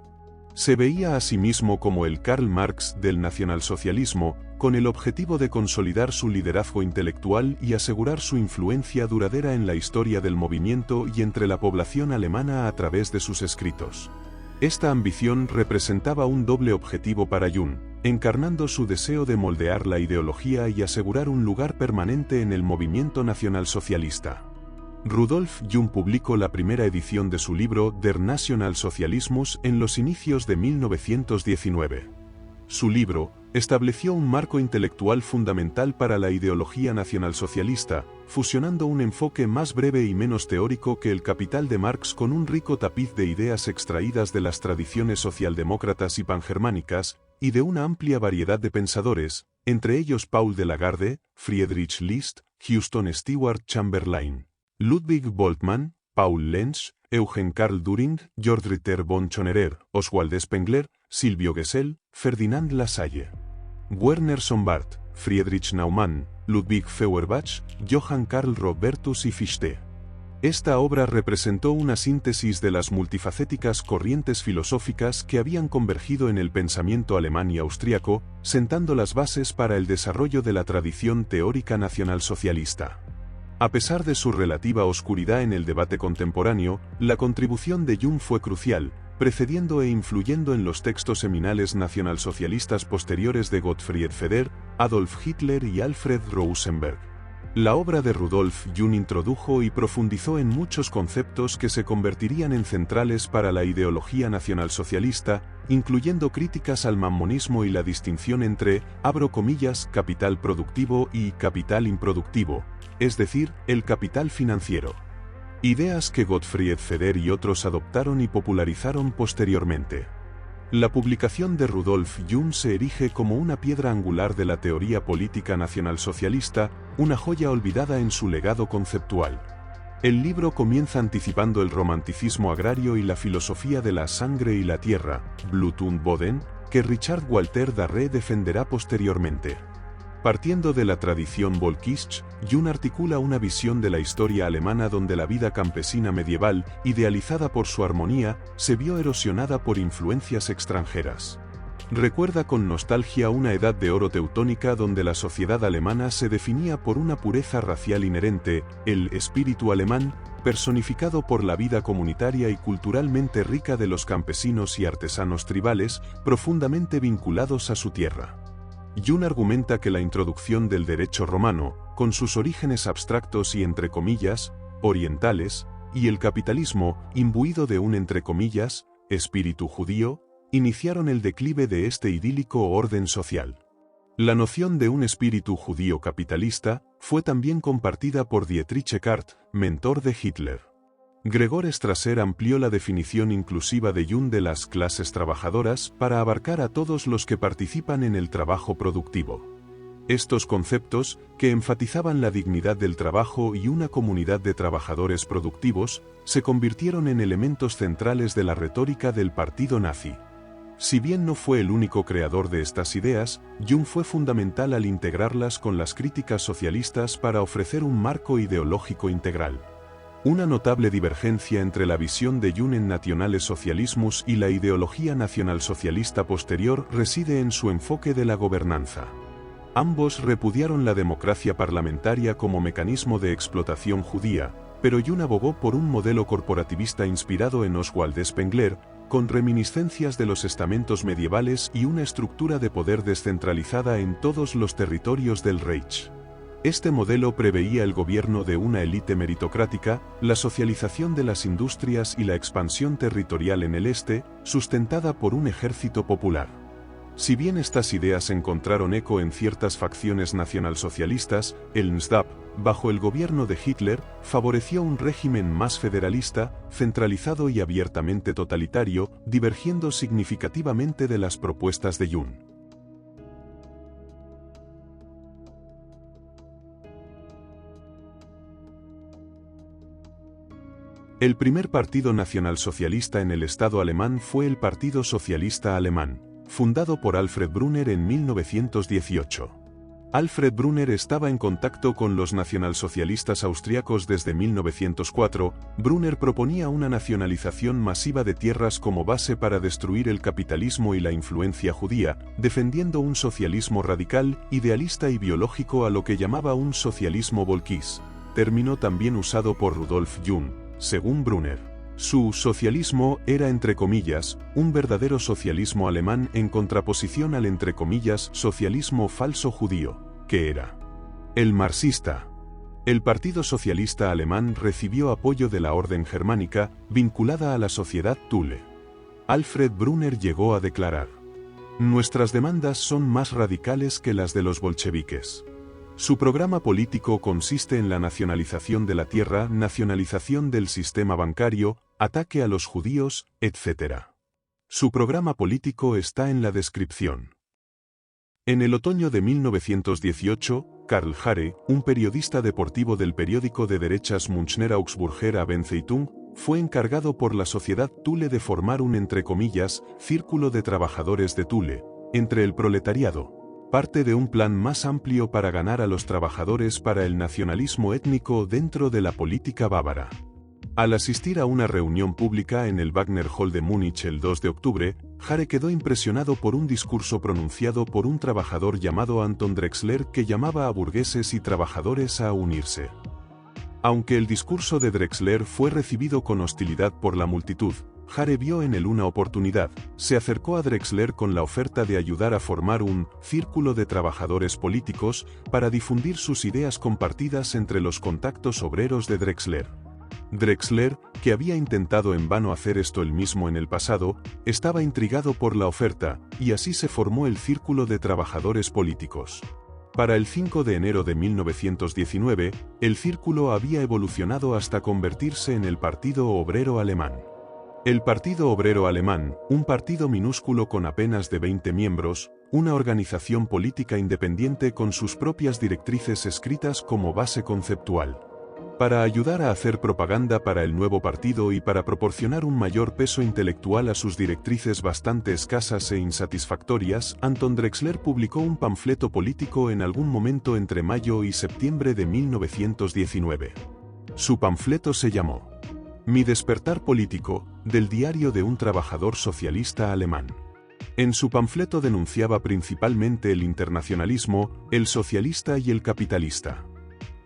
Se veía a sí mismo como el Karl Marx del nacionalsocialismo, con el objetivo de consolidar su liderazgo intelectual y asegurar su influencia duradera en la historia del movimiento y entre la población alemana a través de sus escritos. Esta ambición representaba un doble objetivo para Jung, encarnando su deseo de moldear la ideología y asegurar un lugar permanente en el movimiento nacionalsocialista. Rudolf Jung publicó la primera edición de su libro Der Nationalsozialismus en los inicios de 1919. Su libro estableció un marco intelectual fundamental para la ideología nacionalsocialista, fusionando un enfoque más breve y menos teórico que el Capital de Marx con un rico tapiz de ideas extraídas de las tradiciones socialdemócratas y pangermánicas, y de una amplia variedad de pensadores, entre ellos Paul de Lagarde, Friedrich List, Houston Stewart Chamberlain, Ludwig Boltzmann, Paul Lenz, Eugen Karl Düring, Georg Ritter von Schonerer, Oswald Spengler, Silvio Gesell, Ferdinand Lassalle, Werner Sombart, Friedrich Naumann, Ludwig Feuerbach, Johann Karl Robertus y Fichte. Esta obra representó una síntesis de las multifacéticas corrientes filosóficas que habían convergido en el pensamiento alemán y austríaco, sentando las bases para el desarrollo de la tradición teórica nacionalsocialista. A pesar de su relativa oscuridad en el debate contemporáneo, la contribución de Jung fue crucial, precediendo e influyendo en los textos seminales nacionalsocialistas posteriores de Gottfried Feder, Adolf Hitler y Alfred Rosenberg. La obra de Rudolf Jung introdujo y profundizó en muchos conceptos que se convertirían en centrales para la ideología nacionalsocialista, incluyendo críticas al mamonismo y la distinción entre, abro comillas, capital productivo y capital improductivo, es decir, el capital financiero. Ideas que Gottfried Feder y otros adoptaron y popularizaron posteriormente. La publicación de Rudolf Jung se erige como una piedra angular de la teoría política nacionalsocialista, una joya olvidada en su legado conceptual. El libro comienza anticipando el romanticismo agrario y la filosofía de la sangre y la tierra, Blut und Boden, que Richard Walter Darré defenderá posteriormente. Partiendo de la tradición Volkisch, Jung articula una visión de la historia alemana donde la vida campesina medieval, idealizada por su armonía, se vio erosionada por influencias extranjeras. Recuerda con nostalgia una edad de oro teutónica donde la sociedad alemana se definía por una pureza racial inherente, el espíritu alemán, personificado por la vida comunitaria y culturalmente rica de los campesinos y artesanos tribales, profundamente vinculados a su tierra. Jung argumenta que la introducción del derecho romano, con sus orígenes abstractos y entre comillas, orientales, y el capitalismo, imbuido de un entre comillas, espíritu judío, iniciaron el declive de este idílico orden social. La noción de un espíritu judío capitalista fue también compartida por Dietrich Eckart, mentor de Hitler. Gregor Strasser amplió la definición inclusiva de Jung de las clases trabajadoras para abarcar a todos los que participan en el trabajo productivo. Estos conceptos, que enfatizaban la dignidad del trabajo y una comunidad de trabajadores productivos, se convirtieron en elementos centrales de la retórica del partido nazi. Si bien no fue el único creador de estas ideas, Jung fue fundamental al integrarlas con las críticas socialistas para ofrecer un marco ideológico integral. Una notable divergencia entre la visión de Jung en Nationalsozialismus y la ideología nacionalsocialista posterior reside en su enfoque de la gobernanza. Ambos repudiaron la democracia parlamentaria como mecanismo de explotación judía, pero Jung abogó por un modelo corporativista inspirado en Oswald Spengler, con reminiscencias de los estamentos medievales y una estructura de poder descentralizada en todos los territorios del Reich. Este modelo preveía el gobierno de una élite meritocrática, la socialización de las industrias y la expansión territorial en el este, sustentada por un ejército popular. Si bien estas ideas encontraron eco en ciertas facciones nacionalsocialistas, el NSDAP, bajo el gobierno de Hitler, favoreció un régimen más federalista, centralizado y abiertamente totalitario, divergiendo significativamente de las propuestas de Jung. El primer partido nacionalsocialista en el Estado alemán fue el Partido Socialista Alemán, fundado por Alfred Brunner en 1918. Alfred Brunner estaba en contacto con los nacionalsocialistas austriacos desde 1904. Brunner proponía una nacionalización masiva de tierras como base para destruir el capitalismo y la influencia judía, defendiendo un socialismo radical, idealista y biológico a lo que llamaba un socialismo volkisch, término también usado por Rudolf Jung. Según Brunner, su socialismo era entre comillas, un verdadero socialismo alemán en contraposición al entre comillas socialismo falso judío, que era el marxista. El Partido Socialista Alemán recibió apoyo de la Orden Germánica, vinculada a la sociedad Thule. Alfred Brunner llegó a declarar: "Nuestras demandas son más radicales que las de los bolcheviques". Su programa político consiste en la nacionalización de la tierra, nacionalización del sistema bancario, ataque a los judíos, etc. Su programa político está en la descripción. En el otoño de 1918, Karl Hare, un periodista deportivo del periódico de derechas Münchner Augsburger Abendzeitung, fue encargado por la sociedad Thule de formar un entre comillas, círculo de trabajadores de Thule, entre el proletariado, parte de un plan más amplio para ganar a los trabajadores para el nacionalismo étnico dentro de la política bávara. Al asistir a una reunión pública en el Wagner Hall de Múnich el 2 de octubre, Hare quedó impresionado por un discurso pronunciado por un trabajador llamado Anton Drexler que llamaba a burgueses y trabajadores a unirse. Aunque el discurso de Drexler fue recibido con hostilidad por la multitud, Hare vio en él una oportunidad, se acercó a Drexler con la oferta de ayudar a formar un círculo de trabajadores políticos para difundir sus ideas compartidas entre los contactos obreros de Drexler. Drexler, que había intentado en vano hacer esto él mismo en el pasado, estaba intrigado por la oferta, y así se formó el Círculo de Trabajadores Políticos. Para el 5 de enero de 1919, el círculo había evolucionado hasta convertirse en el Partido Obrero Alemán. El Partido Obrero Alemán, un partido minúsculo con apenas de 20 miembros, una organización política independiente con sus propias directrices escritas como base conceptual. Para ayudar a hacer propaganda para el nuevo partido y para proporcionar un mayor peso intelectual a sus directrices bastante escasas e insatisfactorias, Anton Drexler publicó un panfleto político en algún momento entre mayo y septiembre de 1919. Su panfleto se llamó Mi despertar político, del diario de un trabajador socialista alemán. En su panfleto denunciaba principalmente el internacionalismo, el socialista y el capitalista.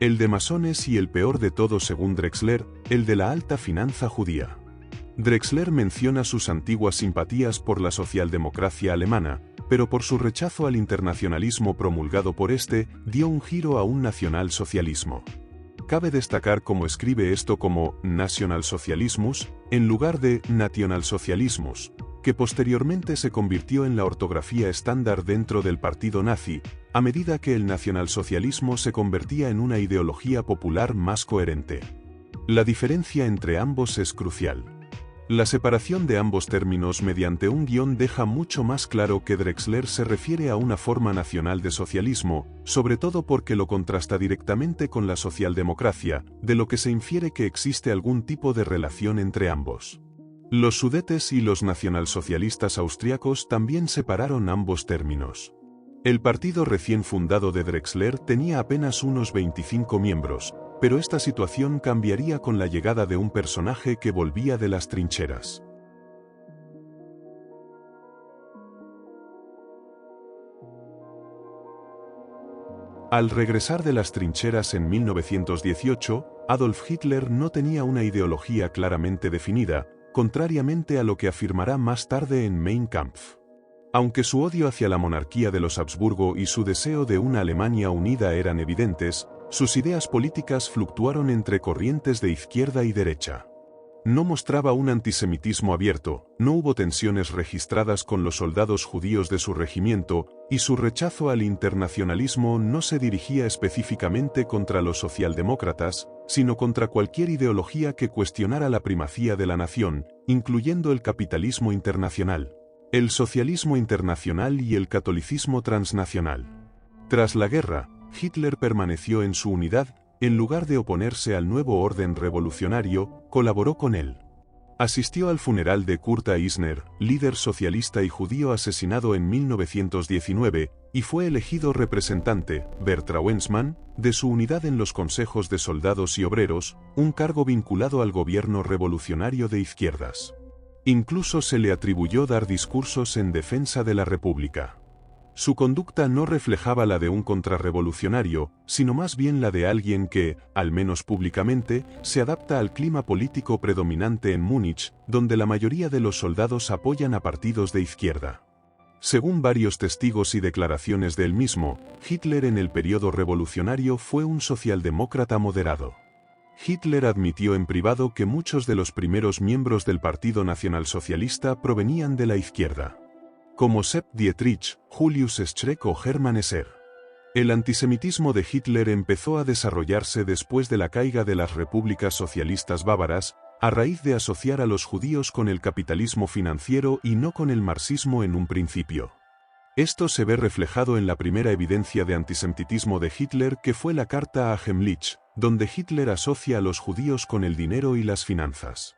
El de masones y el peor de todos según Drexler, el de la alta finanza judía. Drexler menciona sus antiguas simpatías por la socialdemocracia alemana, pero por su rechazo al internacionalismo promulgado por este, dio un giro a un nacionalsocialismo. Cabe destacar cómo escribe esto como Nationalsozialismus, en lugar de Nationalsozialismus, que posteriormente se convirtió en la ortografía estándar dentro del partido nazi, a medida que el nacionalsocialismo se convertía en una ideología popular más coherente. La diferencia entre ambos es crucial. La separación de ambos términos mediante un guión deja mucho más claro que Drexler se refiere a una forma nacional de socialismo, sobre todo porque lo contrasta directamente con la socialdemocracia, de lo que se infiere que existe algún tipo de relación entre ambos. Los Sudetes y los nacionalsocialistas austriacos también separaron ambos términos. El partido recién fundado de Drexler tenía apenas unos 25 miembros, pero esta situación cambiaría con la llegada de un personaje que volvía de las trincheras. Al regresar de las trincheras en 1918, Adolf Hitler no tenía una ideología claramente definida, contrariamente a lo que afirmará más tarde en Mein Kampf. Aunque su odio hacia la monarquía de los Habsburgo y su deseo de una Alemania unida eran evidentes, sus ideas políticas fluctuaron entre corrientes de izquierda y derecha. No mostraba un antisemitismo abierto, no hubo tensiones registradas con los soldados judíos de su regimiento, y su rechazo al internacionalismo no se dirigía específicamente contra los socialdemócratas, sino contra cualquier ideología que cuestionara la primacía de la nación, incluyendo el capitalismo internacional, el socialismo internacional y el catolicismo transnacional. Tras la guerra, Hitler permaneció en su unidad, en lugar de oponerse al nuevo orden revolucionario, colaboró con él. Asistió al funeral de Kurt Eisner, líder socialista y judío asesinado en 1919, y fue elegido representante, Vertrauensmann, de su unidad en los consejos de soldados y obreros, un cargo vinculado al gobierno revolucionario de izquierdas. Incluso se le atribuyó dar discursos en defensa de la República. Su conducta no reflejaba la de un contrarrevolucionario, sino más bien la de alguien que, al menos públicamente, se adapta al clima político predominante en Múnich, donde la mayoría de los soldados apoyan a partidos de izquierda. Según varios testigos y declaraciones de él mismo, Hitler en el periodo revolucionario fue un socialdemócrata moderado. Hitler admitió en privado que muchos de los primeros miembros del Partido Nacionalsocialista provenían de la izquierda, como Sepp Dietrich, Julius Schreck o Hermann Esser. El antisemitismo de Hitler empezó a desarrollarse después de la caída de las repúblicas socialistas bávaras, a raíz de asociar a los judíos con el capitalismo financiero y no con el marxismo en un principio. Esto se ve reflejado en la primera evidencia de antisemitismo de Hitler, que fue la carta a Himmlich, donde Hitler asocia a los judíos con el dinero y las finanzas.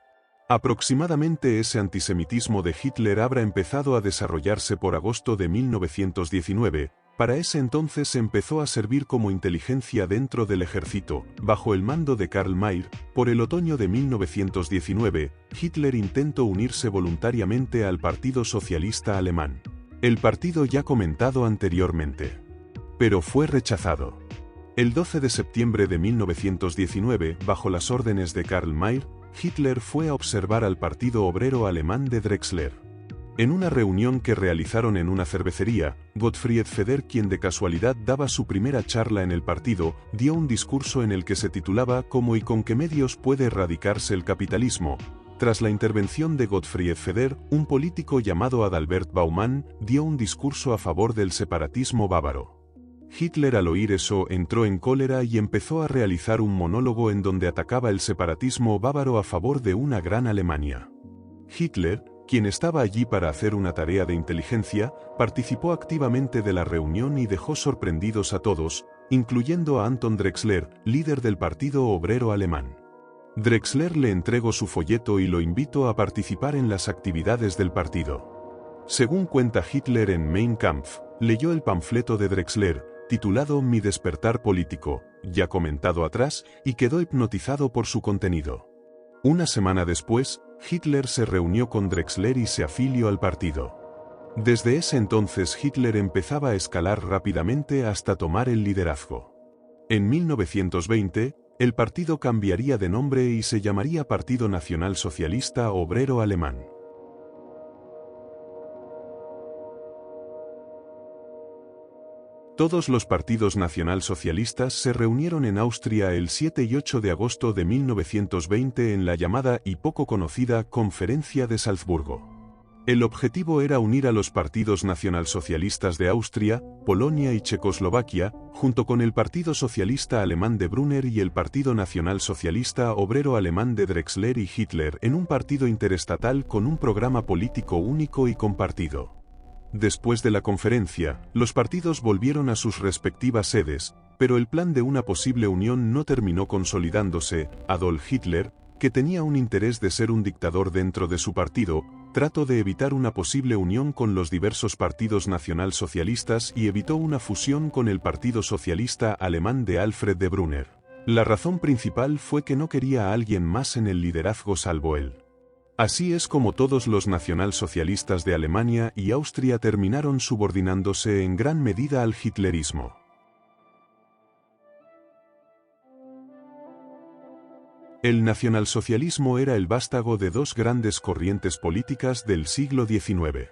Aproximadamente ese antisemitismo de Hitler habrá empezado a desarrollarse por agosto de 1919, para ese entonces empezó a servir como inteligencia dentro del ejército, bajo el mando de Karl Mayr. Por el otoño de 1919, Hitler intentó unirse voluntariamente al Partido Socialista Alemán, el partido ya comentado anteriormente, pero fue rechazado. El 12 de septiembre de 1919, bajo las órdenes de Karl Mayr, Hitler fue a observar al Partido Obrero Alemán de Drexler. En una reunión que realizaron en una cervecería, Gottfried Feder, quien de casualidad daba su primera charla en el partido, dio un discurso en el que se titulaba ¿Cómo y con qué medios puede erradicarse el capitalismo? Tras la intervención de Gottfried Feder, un político llamado Adalbert Baumann dio un discurso a favor del separatismo bávaro. Hitler, al oír eso, entró en cólera y empezó a realizar un monólogo en donde atacaba el separatismo bávaro a favor de una gran Alemania. Hitler, quien estaba allí para hacer una tarea de inteligencia, participó activamente de la reunión y dejó sorprendidos a todos, incluyendo a Anton Drexler, líder del Partido Obrero Alemán. Drexler le entregó su folleto y lo invitó a participar en las actividades del partido. Según cuenta Hitler en Mein Kampf, leyó el panfleto de Drexler, titulado Mi despertar político, ya comentado atrás, y quedó hipnotizado por su contenido. Una semana después, Hitler se reunió con Drexler y se afilió al partido. Desde ese entonces Hitler empezaba a escalar rápidamente hasta tomar el liderazgo. En 1920, el partido cambiaría de nombre y se llamaría Partido Nacional Socialista Obrero Alemán. Todos los partidos nacionalsocialistas se reunieron en Austria el 7 y 8 de agosto de 1920 en la llamada y poco conocida Conferencia de Salzburgo. El objetivo era unir a los partidos nacionalsocialistas de Austria, Polonia y Checoslovaquia, junto con el Partido Socialista Alemán de Brunner y el Partido Nacionalsocialista Obrero Alemán de Drexler y Hitler en un partido interestatal con un programa político único y compartido. Después de la conferencia, los partidos volvieron a sus respectivas sedes, pero el plan de una posible unión no terminó consolidándose. Adolf Hitler, que tenía un interés de ser un dictador dentro de su partido, trató de evitar una posible unión con los diversos partidos nacionalsocialistas y evitó una fusión con el Partido Socialista Alemán de Alfred de Brunner. La razón principal fue que no quería a alguien más en el liderazgo salvo él. Así es como todos los nacionalsocialistas de Alemania y Austria terminaron subordinándose en gran medida al hitlerismo. El nacionalsocialismo era el vástago de dos grandes corrientes políticas del siglo XIX.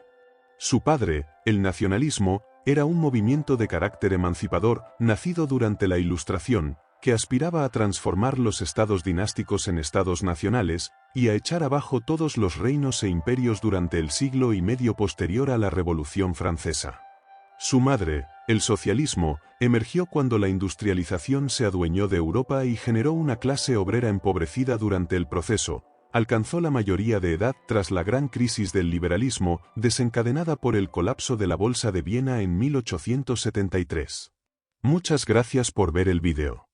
Su padre, el nacionalismo, era un movimiento de carácter emancipador, nacido durante la Ilustración, que aspiraba a transformar los estados dinásticos en estados nacionales, y a echar abajo todos los reinos e imperios durante el siglo y medio posterior a la Revolución Francesa. Su madre, el socialismo, emergió cuando la industrialización se adueñó de Europa y generó una clase obrera empobrecida durante el proceso. Alcanzó la mayoría de edad tras la gran crisis del liberalismo, desencadenada por el colapso de la Bolsa de Viena en 1873. Muchas gracias por ver el vídeo.